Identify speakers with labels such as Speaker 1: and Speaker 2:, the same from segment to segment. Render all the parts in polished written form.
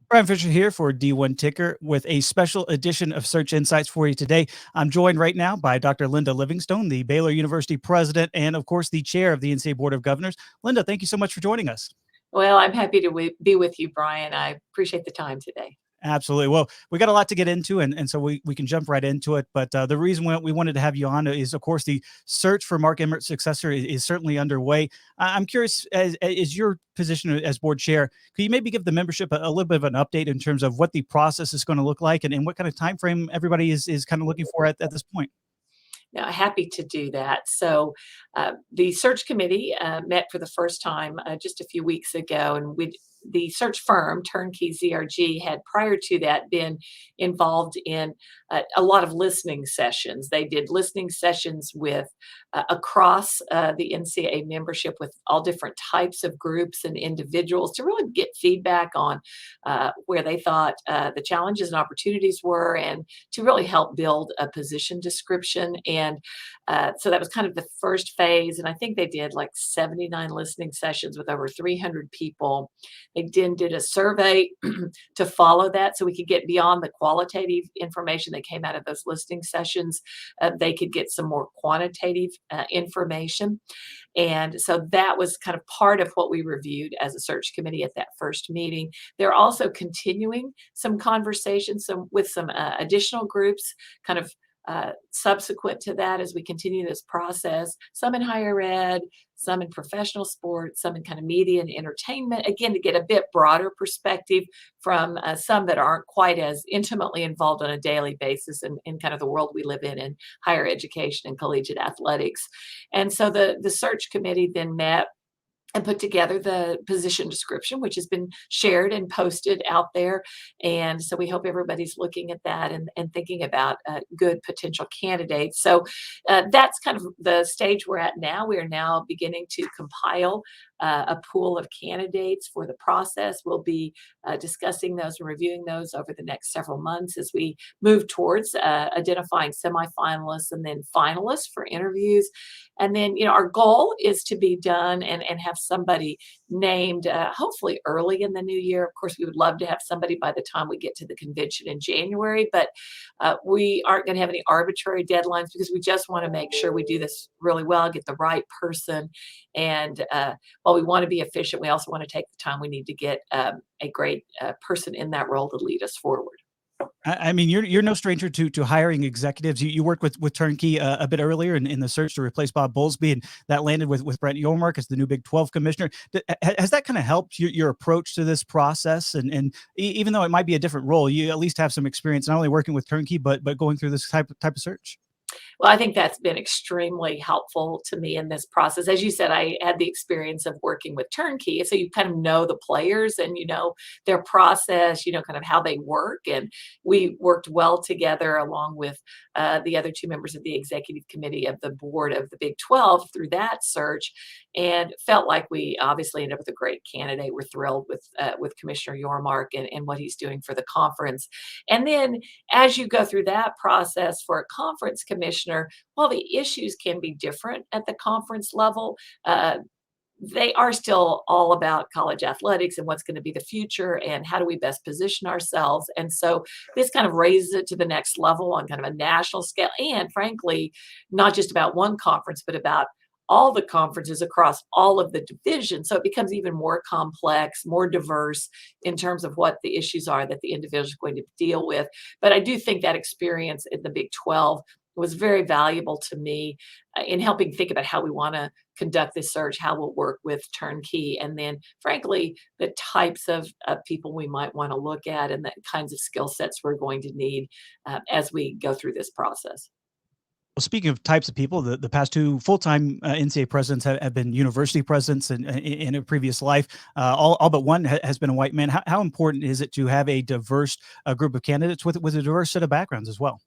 Speaker 1: Bryan Fischer here for D1 Ticker with a special edition of Search Insights for you today. I'm joined right now by Dr. Linda Livingstone, the Baylor University president, and of course, the chair of the NCAA Board of Governors. Linda, thank you so much for joining us.
Speaker 2: Well, I'm happy to be with you, Bryan. I appreciate the time today.
Speaker 1: Absolutely. Well, we got a lot to get into, and so we can jump right into it. But the reason we wanted to have you on is, of course, the search for Mark Emmert's successor is certainly underway. I'm curious, as your position as board chair, could you maybe give the membership a little bit of an update in terms of what the process is going to look like and what kind of time frame everybody is kind of looking for at this point?
Speaker 2: Now, happy to do that. So, the search committee met for the first time just a few weeks ago, and the search firm TurnkeyZRG had prior to that been involved in a lot of listening sessions. They did listening sessions with across the NCAA membership with all different types of groups and individuals to really get feedback on where they thought the challenges and opportunities were, and to really help build a position description. And so that was kind of the first phase. And I think they did like 79 listening sessions with over 300 people. They then did a survey to follow that so we could get beyond the qualitative information that came out of those listening sessions. They could get some more quantitative information. And so that was kind of part of what we reviewed as a search committee at that first meeting. They're also continuing some conversations with some additional groups, kind of subsequent to that as we continue this process, some in higher ed, some in professional sports, some in kind of media and entertainment, again, to get a bit broader perspective from some that aren't quite as intimately involved on a daily basis in kind of the world we live in higher education and collegiate athletics. And so the search committee then met and put together the position description, which has been shared and posted out there. And so we hope everybody's looking at that and thinking about good potential candidates. So that's kind of the stage we're at now. We are now beginning to compile a pool of candidates for the process. We'll be discussing those and reviewing those over the next several months as we move towards identifying semifinalists and then finalists for interviews. And then, our goal is to be done and have somebody named hopefully early in the new year. Of course, we would love to have somebody by the time we get to the convention in January, but we aren't going to have any arbitrary deadlines because we just want to make sure we do this really well, get the right person. And while we want to be efficient, we also want to take the time we need to get a great person in that role to lead us forward.
Speaker 1: I mean, you're no stranger to hiring executives. You worked with Turnkey a bit earlier in the search to replace Bob Bowlesby, and that landed with Brent Yormark as the new Big 12 commissioner. Has that kind of helped your approach to this process? And even though it might be a different role, you at least have some experience not only working with Turnkey but going through this type of search.
Speaker 2: Well, I think that's been extremely helpful to me in this process. As you said, I had the experience of working with Turnkey. So you kind of know the players and you know their process, kind of how they work. And we worked well together along with the other two members of the executive committee of the board of the Big 12 through that search, and felt like we obviously ended up with a great candidate. We're thrilled with Commissioner Yormark and what he's doing for the conference. And then as you go through that process for a conference commissioner, while the issues can be different at the conference level, they are still all about college athletics and what's going to be the future and how do we best position ourselves. And so this kind of raises it to the next level on kind of a national scale. And frankly, not just about one conference, but about all the conferences across all of the divisions. So it becomes even more complex, more diverse in terms of what the issues are that the individual is going to deal with. But I do think that experience in the Big 12 was very valuable to me in helping think about how we want to conduct this search, how we'll work with Turnkey, and then, frankly, the types of people we might want to look at and the kinds of skill sets we're going to need as we go through this process.
Speaker 1: Well, speaking of types of people, the past two full-time NCAA presidents have been university presidents in a previous life. All but one has been a white man. How important is it to have a diverse group of candidates with a diverse set of backgrounds as well?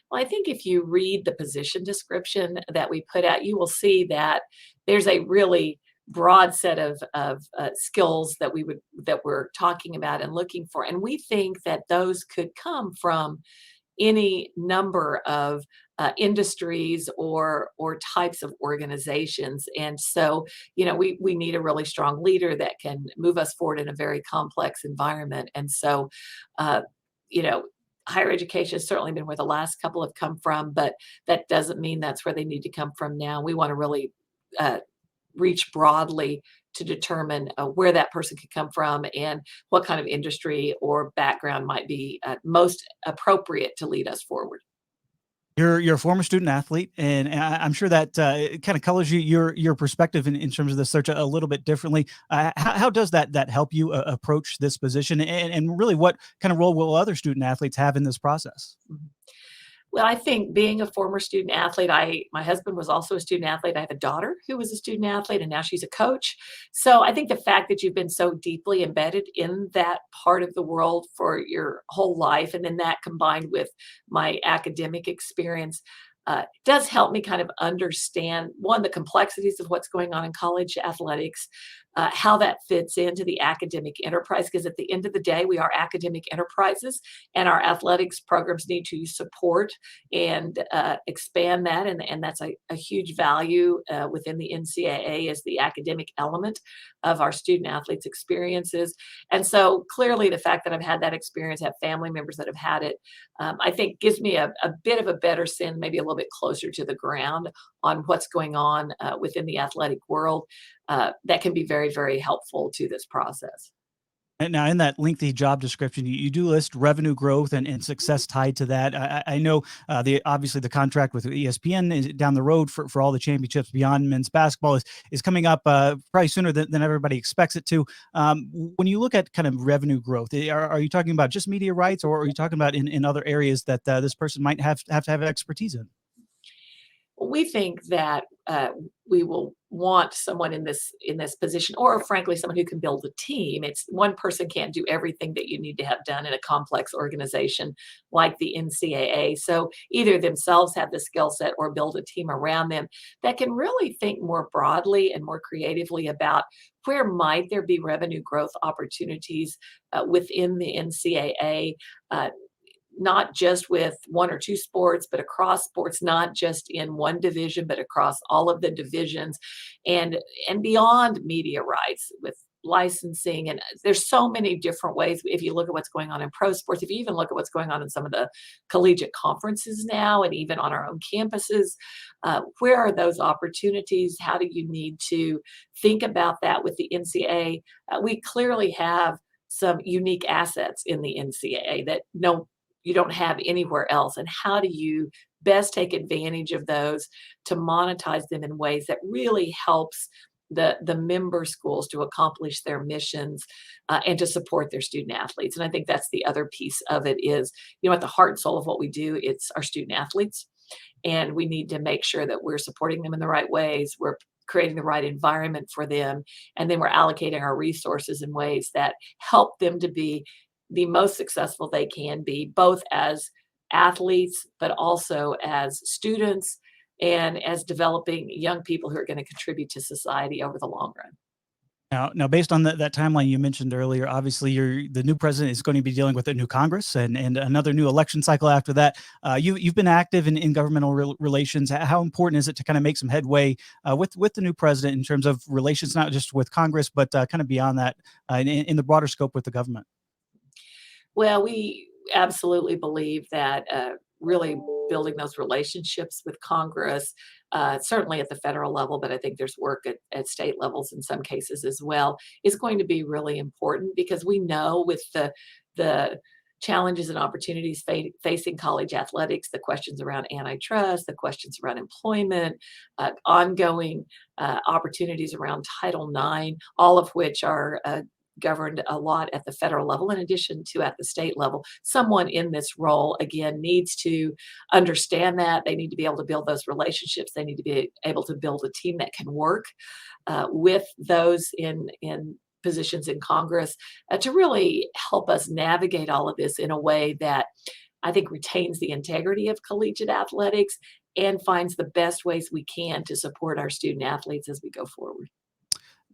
Speaker 2: Well, I think if you read the position description that we put out, you will see that there's a really broad set of skills that we're talking about and looking for. And we think that those could come from any number of industries or types of organizations. And so, we need a really strong leader that can move us forward in a very complex environment. And so, you know, higher education has certainly been where the last couple have come from, but that doesn't mean that's where they need to come from now. We want to really uh, reach broadly to determine where that person could come from and what kind of industry or background might be most appropriate to lead us forward.
Speaker 1: You're a former student athlete, and I'm sure that it kind of colors your perspective in terms of the search a little bit differently. How does that help you approach this position, and really what kind of role will other student athletes have in this process?
Speaker 2: Mhm. Well, I think being a former student athlete, my husband was also a student athlete. I have a daughter who was a student athlete, and now she's a coach. So I think the fact that you've been so deeply embedded in that part of the world for your whole life, and then that combined with my academic experience, does help me kind of understand, one, the complexities of what's going on in college athletics, how that fits into the academic enterprise. Because at the end of the day, we are academic enterprises, and our athletics programs need to support and expand that. And that's a huge value within the NCAA is the academic element of our student athletes' experiences. And so clearly, the fact that I've had that experience, have family members that have had it, I think gives me a bit of a better sense, maybe a little bit closer to the ground on what's going on within the athletic world. That can be very, very helpful to this process.
Speaker 1: And now in that lengthy job description, you do list revenue growth and success tied to that. I know the obviously the contract with ESPN is down the road for all the championships beyond men's basketball is coming up probably sooner than everybody expects it to. When you look at kind of revenue growth, are you talking about just media rights, or are you talking about in other areas that this person might have to have expertise in?
Speaker 2: We think that we will want someone in this position, or frankly, someone who can build a team. It's one person can't do everything that you need to have done in a complex organization like the NCAA. So either themselves have the skill set or build a team around them that can really think more broadly and more creatively about where might there be revenue growth opportunities within the NCAA. Not just with one or two sports, but across sports, not just in one division, but across all of the divisions, and beyond media rights with licensing. And there's so many different ways. If you look at what's going on in pro sports, if you even look at what's going on in some of the collegiate conferences now, and even on our own campuses, where are those opportunities? How do you need to think about that with the NCAA? We clearly have some unique assets in the NCAA that you don't have anywhere else. And how do you best take advantage of those to monetize them in ways that really helps the member schools to accomplish their missions and to support their student athletes? And I think that's the other piece of it is, at the heart and soul of what we do, it's our student athletes. And we need to make sure that we're supporting them in the right ways. We're creating the right environment for them. And then we're allocating our resources in ways that help them to be the most successful they can be, both as athletes, but also as students and as developing young people who are going to contribute to society over the long run.
Speaker 1: Now, based on that timeline you mentioned earlier, obviously the new president is going to be dealing with a new Congress and another new election cycle after that. You've been active in governmental relations. How important is it to kind of make some headway with the new president in terms of relations, not just with Congress, but kind of beyond that in the broader scope with the government?
Speaker 2: Well, we absolutely believe that really building those relationships with Congress, certainly at the federal level, but I think there's work at state levels in some cases as well, is going to be really important because we know with the challenges and opportunities facing college athletics, the questions around antitrust, the questions around employment, ongoing opportunities around Title IX, all of which are governed a lot at the federal level, in addition to at the state level. Someone in this role, again, needs to understand that. They need to be able to build those relationships. They need to be able to build a team that can work with those in positions in Congress to really help us navigate all of this in a way that I think retains the integrity of collegiate athletics and finds the best ways we can to support our student athletes as we go forward.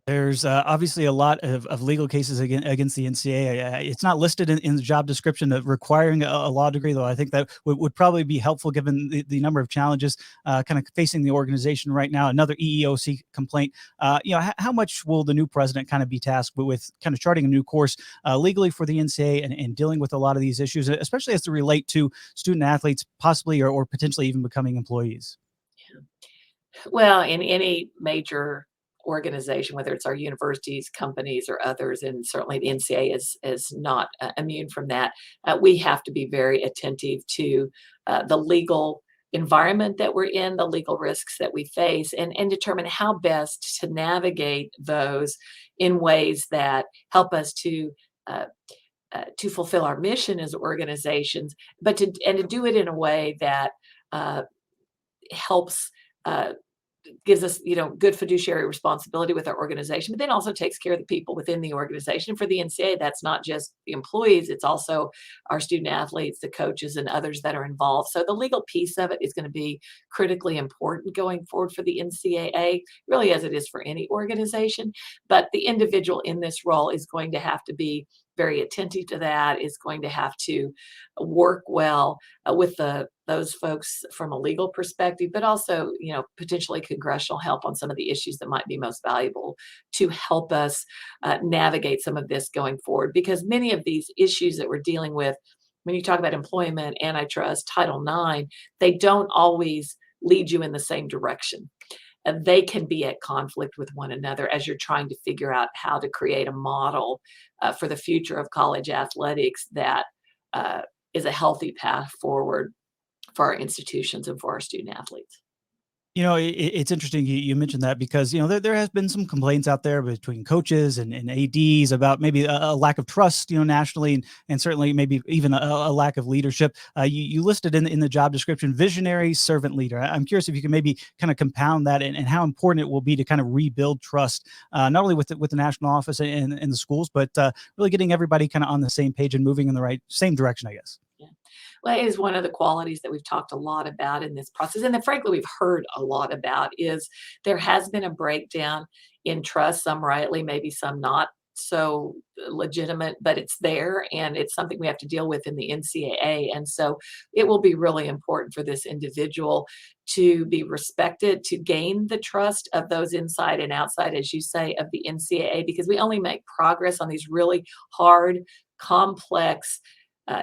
Speaker 1: There's obviously a lot of legal cases against the NCAA. It's not listed in the job description of requiring a law degree, though I think that would probably be helpful given the number of challenges kind of facing the organization right now. Another EEOC complaint. How much will the new president kind of be tasked with kind of charting a new course legally for the NCAA and dealing with a lot of these issues, especially as they relate to student athletes, possibly or potentially even becoming employees?
Speaker 2: Well, in any major organization, whether it's our universities, companies, or others, and certainly the NCAA is not immune from that, we have to be very attentive to the legal environment that we're in, the legal risks that we face, and determine how best to navigate those in ways that help us uh, to fulfill our mission as organizations, but to do it in a way that uh, helps. Uh, Gives us, good fiduciary responsibility with our organization, but then also takes care of the people within the organization. For the NCAA, that's not just the employees, it's also our student athletes, the coaches, and others that are involved. So the legal piece of it is going to be critically important going forward for the NCAA, really as it is for any organization. But the individual in this role is going to have to be very attentive to that, is going to have to work well with those folks from a legal perspective, but also, potentially congressional help on some of the issues that might be most valuable to help us navigate some of this going forward. Because many of these issues that we're dealing with, when you talk about employment, antitrust, Title IX, they don't always lead you in the same direction. And they can be at conflict with one another as you're trying to figure out how to create a model for the future of college athletics that uh, is a healthy path forward for our institutions and for our student athletes.
Speaker 1: It's interesting you mentioned that because, there has been some complaints out there between coaches and ADs about maybe a lack of trust, nationally, and certainly maybe even a lack of leadership. You listed in the job description, visionary servant leader. I'm curious if you can maybe kind of compound that and how important it will be to kind of rebuild trust, not only with the national office and the schools, but really getting everybody kind of on the same page and moving in the same direction, I guess.
Speaker 2: Yeah. Well, it is one of the qualities that we've talked a lot about in this process, and then frankly, we've heard a lot about is there has been a breakdown in trust, some rightly, maybe some not so legitimate, but it's there, and it's something we have to deal with in the NCAA. And so it will be really important for this individual to be respected, to gain the trust of those inside and outside, as you say, of the NCAA, because we only make progress on these really hard, complex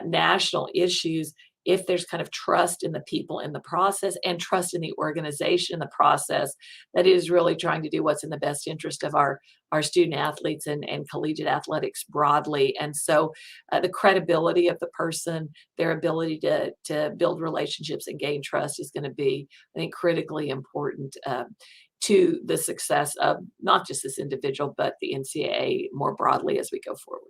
Speaker 2: national issues if there's kind of trust in the people in the process and trust in the organization in the process that is really trying to do what's in the best interest of our student athletes and collegiate athletics broadly. And so the credibility of the person, their ability to build relationships and gain trust is going to be, I think, critically important to the success of not just this individual, but the NCAA more broadly as we go forward.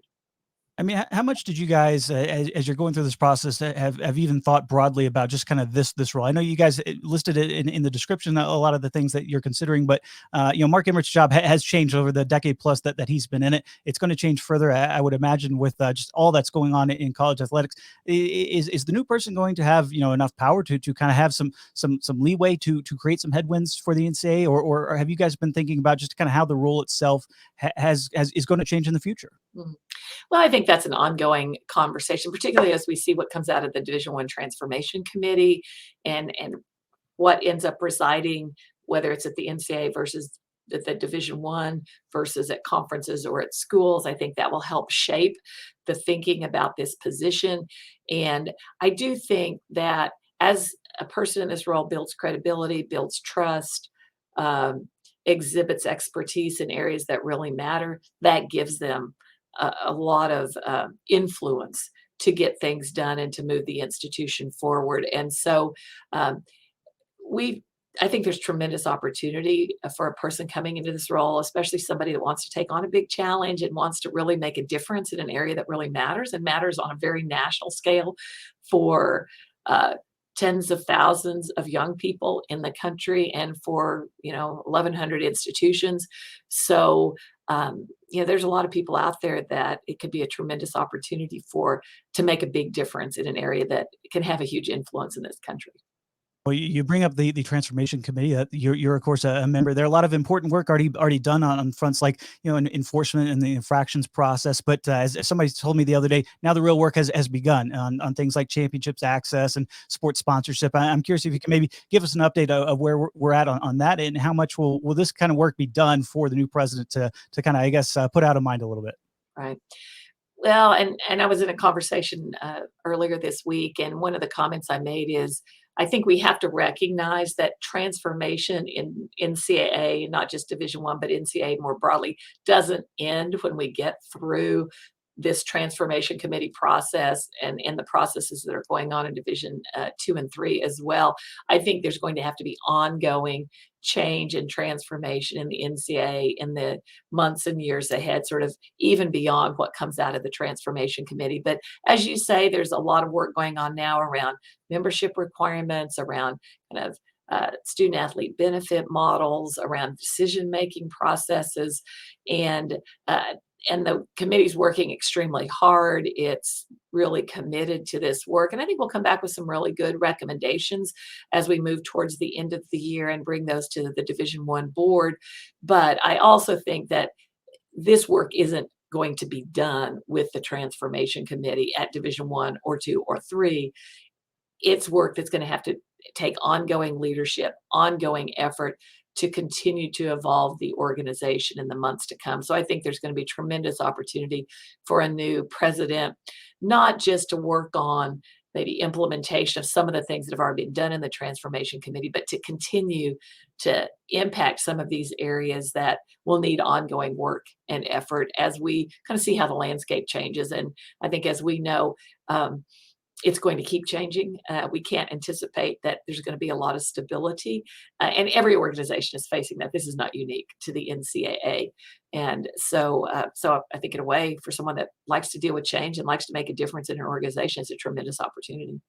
Speaker 1: I mean, how much did you guys, as you're going through this process, have even thought broadly about just kind of this role? I know you guys listed it in the description a lot of the things that you're considering, but Mark Emmert's job has changed over the decade plus that he's been in it. It's going to change further, I would imagine, with just all that's going on in college athletics. Is the new person going to have enough power to kind of have some leeway to create some headwinds for the NCAA, or have you guys been thinking about just kind of how the role itself is going to change in the future?
Speaker 2: Mhm. Well, I think that's an ongoing conversation, particularly as we see what comes out of the Division One Transformation Committee and what ends up residing, whether it's at the NCAA versus at the Division One versus at conferences or at schools. I think that will help shape the thinking about this position. And I do think that as a person in this role builds credibility, builds trust, um, exhibits expertise in areas that really matter, that gives them a lot of influence to get things done and to move the institution forward. And so um, we, I think there's tremendous opportunity for a person coming into this role, especially somebody that wants to take on a big challenge and wants to really make a difference in an area that really matters and matters on a very national scale for uh, tens of thousands of young people in the country and for 1,100 institutions. So there's a lot of people out there that it could be a tremendous opportunity for to make a big difference in an area that can have a huge influence in this country.
Speaker 1: Well, you bring up the transformation committee. You're of course a member. There are a lot of important work already done on fronts like enforcement and the infractions process. But as somebody told me the other day, now the real work has begun on things like championships access and sports sponsorship. I'm curious if you can maybe give us an update of where we're at on that, and how much will this kind of work be done for the new president to kind of, I guess, put out of mind a little bit.
Speaker 2: Right. Well, and I was in a conversation earlier this week, and one of the comments I made is I think we have to recognize that transformation in NCAA, not just Division One, but NCAA more broadly, doesn't end when we get through this transformation committee process and the processes that are going on in Division Two and Three as well. I think there's going to have to be ongoing change and transformation in the NCAA in the months and years ahead, sort of even beyond what comes out of the transformation committee. But as you say, there's a lot of work going on now around membership requirements, around kind of student athlete benefit models, around decision making processes, and uh, and the committee's working extremely hard. It's really committed to this work, and I think we'll come back with some really good recommendations as we move towards the end of the year and bring those to the Division One board. But I also think that this work isn't going to be done with the transformation committee at Division One or Two or Three. It's work that's going to have to take ongoing leadership, ongoing effort to continue to evolve the organization in the months to come. So I think there's going to be tremendous opportunity for a new president, not just to work on maybe implementation of some of the things that have already been done in the transformation committee, but to continue to impact some of these areas that will need ongoing work and effort as we kind of see how the landscape changes. And I think, as we know, it's going to keep changing. We can't anticipate that there's going to be a lot of stability, and every organization is facing that. This is not unique to the NCAA, and so I think in a way, for someone that likes to deal with change and likes to make a difference in an organization, it's a tremendous opportunity.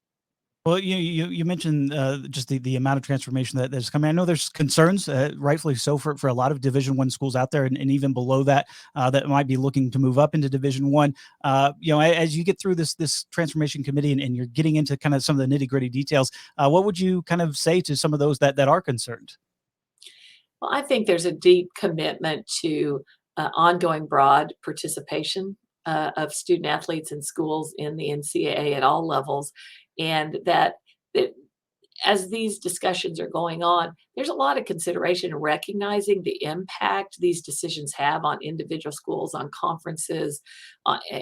Speaker 1: Well, you mentioned just the amount of transformation that's coming. I know there's concerns, rightfully so, for a lot of Division One schools out there, and even below that, that might be looking to move up into Division One. As you get through this transformation committee, and you're getting into kind of some of the nitty gritty details, what would you kind of say to some of those that are concerned?
Speaker 2: Well, I think there's a deep commitment to ongoing broad participation of student athletes and schools in the NCAA at all levels, and that as these discussions are going on, there's a lot of consideration in recognizing the impact these decisions have on individual schools, on conferences,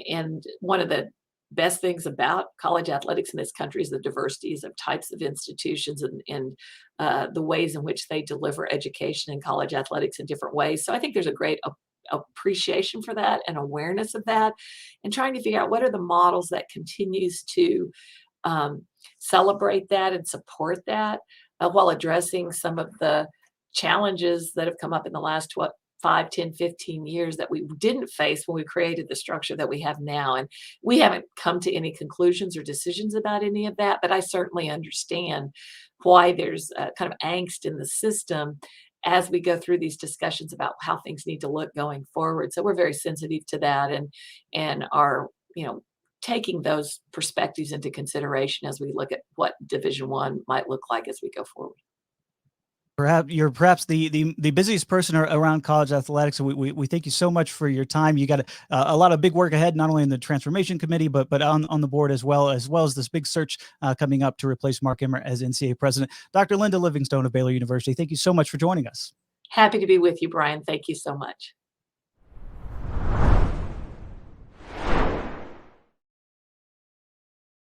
Speaker 2: and one of the best things about college athletics in this country is the diversities of types of institutions and the ways in which they deliver education in college athletics in different ways. So I think there's a great appreciation for that and awareness of that, and trying to figure out what are the models that continues to celebrate that and support that, while addressing some of the challenges that have come up in the last 5, 10, 15 years that we didn't face when we created the structure that we have now. And we haven't come to any conclusions or decisions about any of that, but I certainly understand why there's kind of angst in the system as we go through these discussions about how things need to look going forward. So we're very sensitive to that, and are, taking those perspectives into consideration as we look at what Division One might look like as we go forward.
Speaker 1: Perhaps the busiest person around college athletics. So we thank you so much for your time. You got a lot of big work ahead, not only in the transformation committee, but on the board as well as this big search coming up to replace Mark Emmert as NCAA president. Dr. Linda Livingstone of Baylor University, thank you so much for joining us.
Speaker 2: Happy to be with you, Brian. Thank you so much.